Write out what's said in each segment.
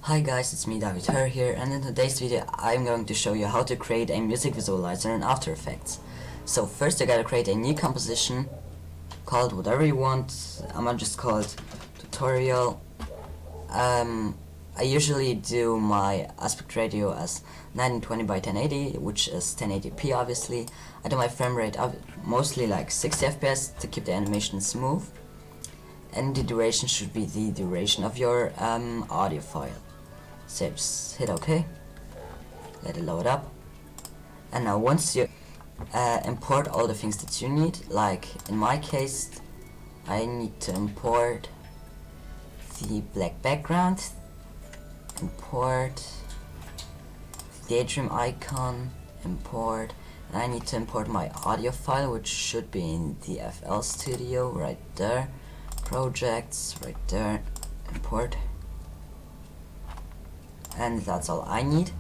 Hi guys, it's me David Her here, and in today's video I'm going to show you how to create a music visualizer in After Effects. So first you gotta create a new composition, call it whatever you want. I'm gonna just call it tutorial. I usually do my aspect ratio as 1920 by 1080, which is 1080p obviously. I do my frame rate mostly like 60 FPS to keep the animation smooth. And the duration should be the duration of your audio file. So just hit OK, let it load up, and now once you import all the things that you need, like in my case I need to import the black background, import the Daydream icon, import, and I need to import my audio file, which should be in the FL Studio right there, projects right there, import, and that's all I need.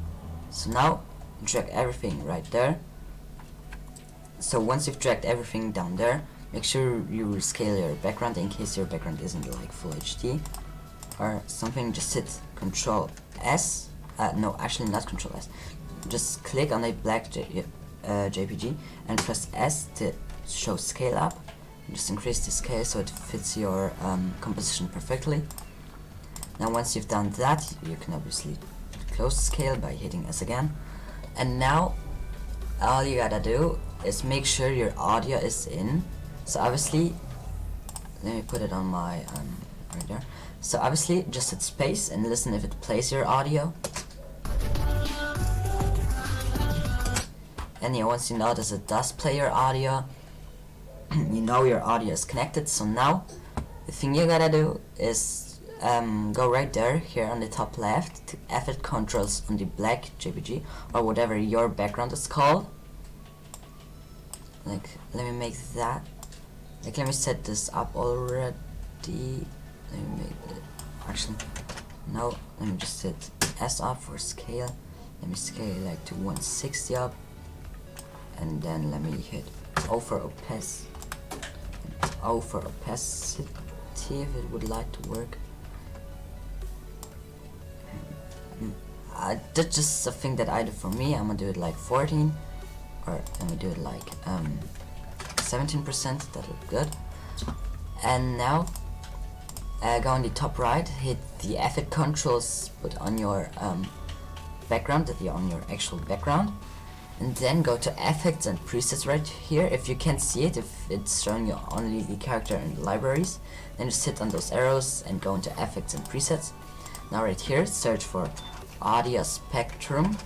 So now drag everything right there. So once you've dragged everything down there, make sure you rescale your background in case your background isn't like full HD or something. Just hit Control S, no actually not Control S, just click on a black JPG and press S to show scale up. Just increase the scale so it fits your composition perfectly. Now once you've done that, you can obviously close the scale by hitting S again. And now all you gotta do is make sure your audio is in. So obviously, let me put it on my right there. So obviously just hit space and listen if it plays your audio. And yeah, once you notice it does play your audio, you know your audio is connected. So now the thing you gotta do is go right there, here on the top left, to effect controls on the black JPG or whatever your background is called. Like, let me make that, like, let me set this up already. Let me make it, actually no, let me just set S up for scale. Let me scale it like to 160 up, and then let me hit O for opacity, if it would like to work. That's just a thing that I do for me. I'm gonna do it like 14, or let me do it like 17%. That look good. And now go on the top right, hit the effect controls, put on your background, on your actual background, and then go to effects and presets right here. If you can't see it, if it's showing you only the character and libraries, then just hit on those arrows and go into effects and presets. Now right here, search for audio spectrum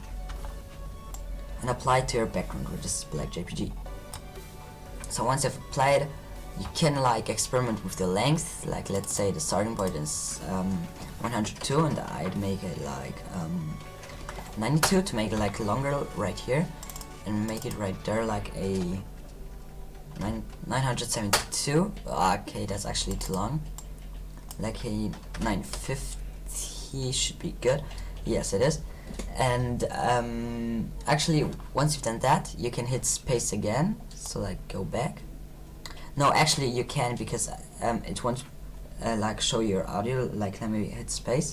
and apply it to your background, which is black JPG. So once you've applied, you can like experiment with the length. Like, let's say the starting point is 102 and I'd make it like 92 to make it like longer right here, and make it right there like a 972. Okay, that's actually too long. Like a 950 should be good. Yes, it is. And actually, once you've done that, you can hit space again. So like go back. No, actually you can, because it won't like show your audio. Like, let me hit space.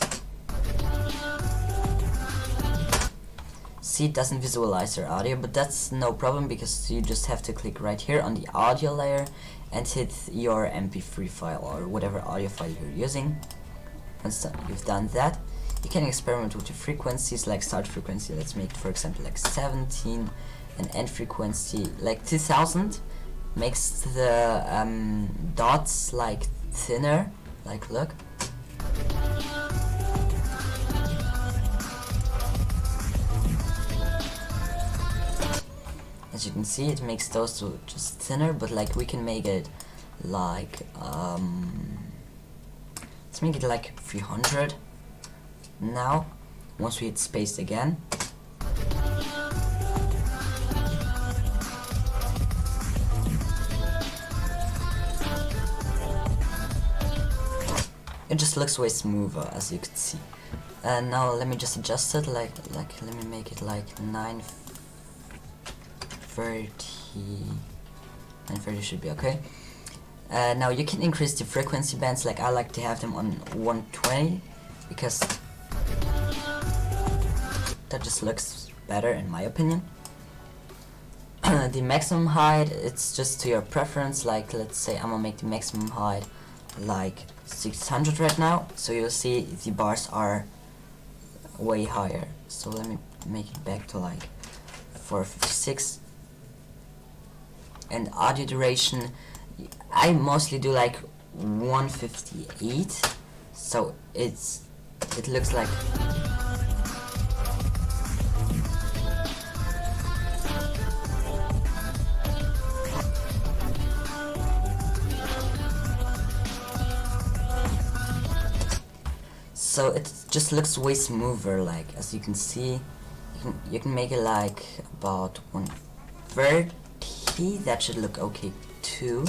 See, it doesn't visualize your audio, but that's no problem because you just have to click right here on the audio layer and hit your MP3 file or whatever audio file you're using. Once you've done that, you can experiment with the frequencies, like start frequency, let's make it for example like 17, and end frequency like 2000. Makes the dots like thinner, like look. As you can see, it makes those two just thinner, but like we can make it like let's make it like 300. Now once we hit space again, it just looks way smoother, as you can see. And now let me just adjust it, like let me make it like 930. 930 should be okay. Now you can increase the frequency bands, like I like to have them on 120 because that just looks better in my opinion. The maximum height, it's just to your preference. Like, let's say I'm gonna make the maximum height like 600 right now, so you'll see the bars are way higher. So let me make it back to like 456. And audio duration, I mostly do like 158, so it looks like so it just looks way smoother. Like, as you can see, you can make it like about 130. That should look okay too.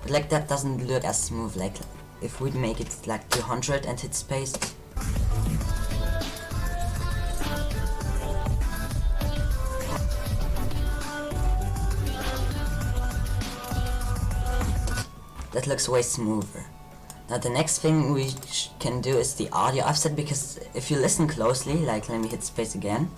But like, that doesn't look as smooth. Like, if we'd make it like 200 and hit space, that looks way smoother. Now the next thing we can do is the audio offset, because if you listen closely, like, let me hit space again.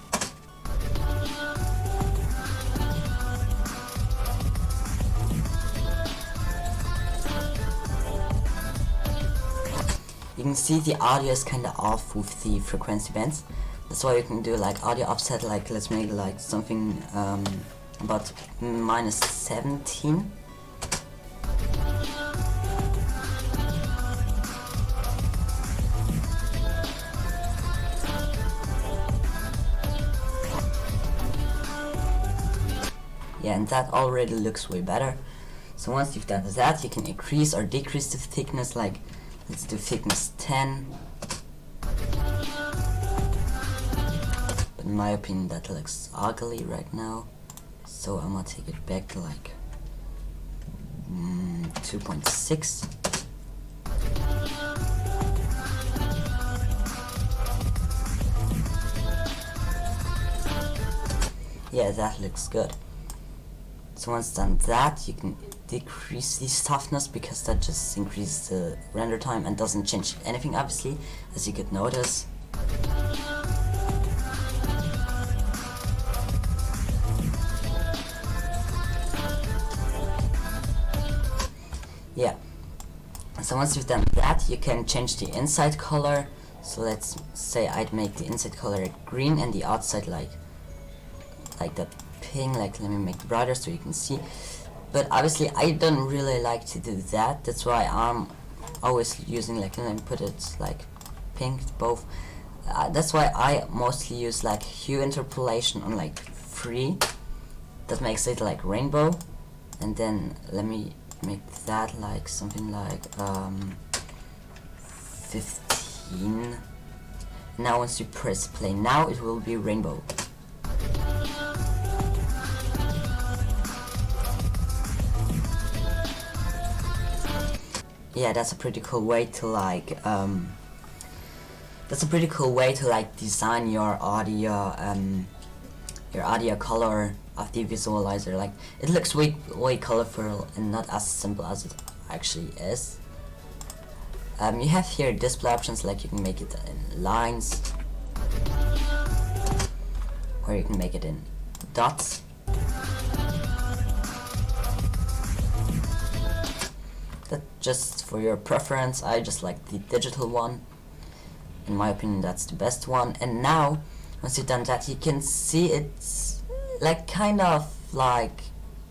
You can see the audio is kinda off with the frequency bands. That's why you can do like audio offset, like, let's make like something about -17. Yeah, and that already looks way better. So once you've done that, you can increase or decrease the thickness. Like, let's do thickness 10. But in my opinion, that looks ugly right now, so I'm gonna take it back to like 2.6. Yeah, that looks good. So once done that, you can decrease the softness, because that just increases the render time and doesn't change anything, obviously, as you could notice. Yeah. So once you've done that, you can change the inside color. So let's say I'd make the inside color green and the outside like that pink. Like, let me make it brighter so you can see. But obviously I don't really like to do that. That's why I'm always using, like, let me put it like pink both. That's why I mostly use like hue interpolation on like 3. That makes it like rainbow. And then let me make that like something like 15. Now once you press play, now it will be rainbow. Yeah, that's a pretty cool way to like design your audio color of the visualizer. Like, it looks way colorful and not as simple as it actually is. You have here display options, like you can make it in lines, or you can make it in dots. That just for your preference. I just like the digital one. In my opinion, that's the best one. And now, once you've done that, you can see it's like kind of like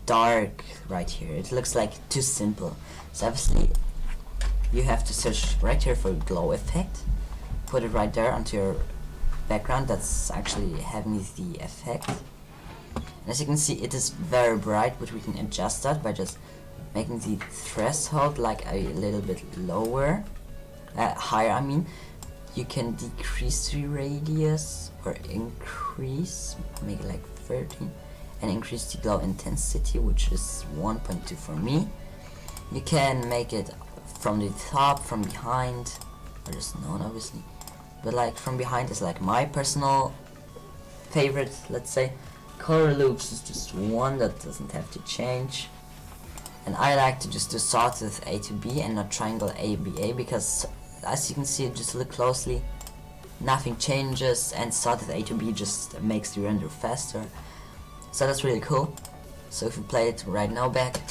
dark right here. It looks like too simple. So obviously, you have to search right here for glow effect. Put it right there onto your background. That's actually having the effect. And as you can see, it is very bright, but we can adjust that by just making the threshold like a little bit lower, higher I mean. You can decrease the radius or increase, make it like 13, and increase the glow intensity, which is 1.2 for me. You can make it from the top, from behind, or just none obviously, but like from behind is like my personal favorite. Let's say color loops is just one that doesn't have to change. And I like to just do sawtooth A to B and not triangle ABA, because as you can see, just look closely, nothing changes, and start with A to B just makes the render faster. So that's really cool. So if we play it right now back,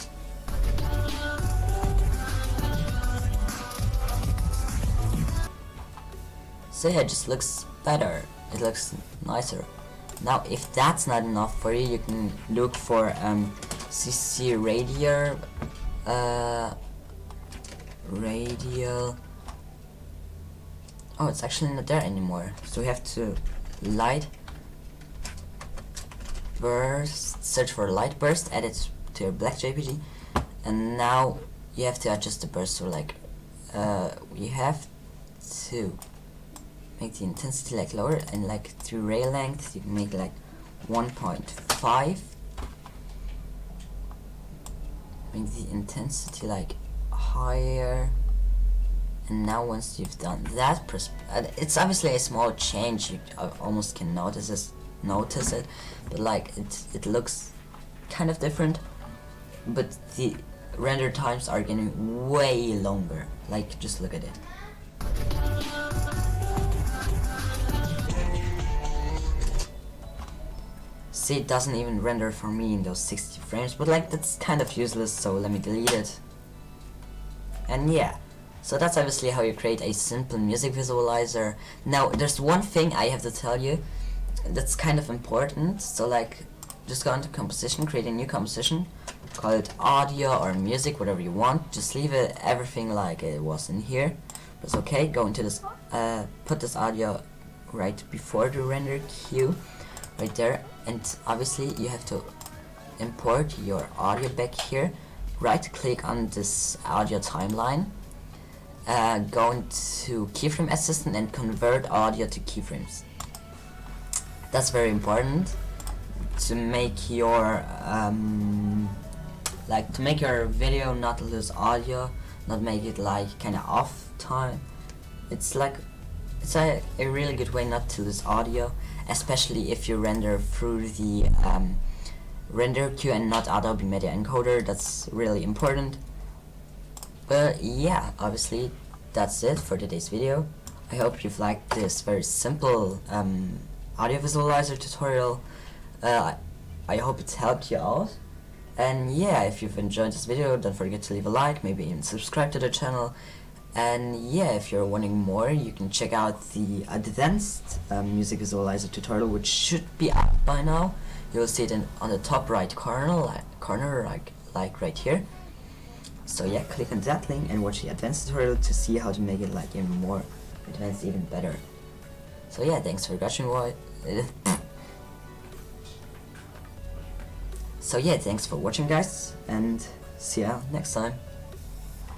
so yeah, it just looks better, it looks nicer. Now if that's not enough for you, you can look for CC Radial, oh, it's actually not there anymore, so we have to light burst, search for light burst, add it to your black JPG, and now you have to adjust the burst. So like you have to make the intensity like lower, and like through ray length you can make like 1.5, make the intensity like higher. And now once you've done that, it's obviously a small change, you almost can notice it, but like it looks kind of different, but the render times are getting way longer. Like, just look at it. See, it doesn't even render for me in those 60 frames, but like that's kind of useless, so let me delete it. And yeah, so that's obviously how you create a simple music visualizer. Now there's one thing I have to tell you that's kind of important. So like, just go into composition, create a new composition, call it audio or music, whatever you want. Just leave it everything like it was in here. Press OK, go into this, put this audio right before the render queue, right there, and obviously you have to import your audio back here. Right click on this audio timeline, go into keyframe assistant and convert audio to keyframes. That's very important to make your to make your video not lose audio, not make it like kind of off time. It's like, it's a really good way not to lose audio, especially if you render through the render queue and not Adobe Media Encoder. That's really important. But yeah, obviously that's it for today's video. I hope you've liked this very simple audio visualizer tutorial. I hope it's helped you out. And yeah, if you've enjoyed this video, don't forget to leave a like, maybe even subscribe to the channel. And yeah, if you're wanting more, you can check out the advanced music visualizer tutorial, which should be up by now. You'll see it on the top right corner, like right here. So yeah, click on that link and watch the advanced tutorial to see how to make it like even more advanced, even better. So yeah, thanks for watching. So yeah, thanks for watching, guys, and see ya next time.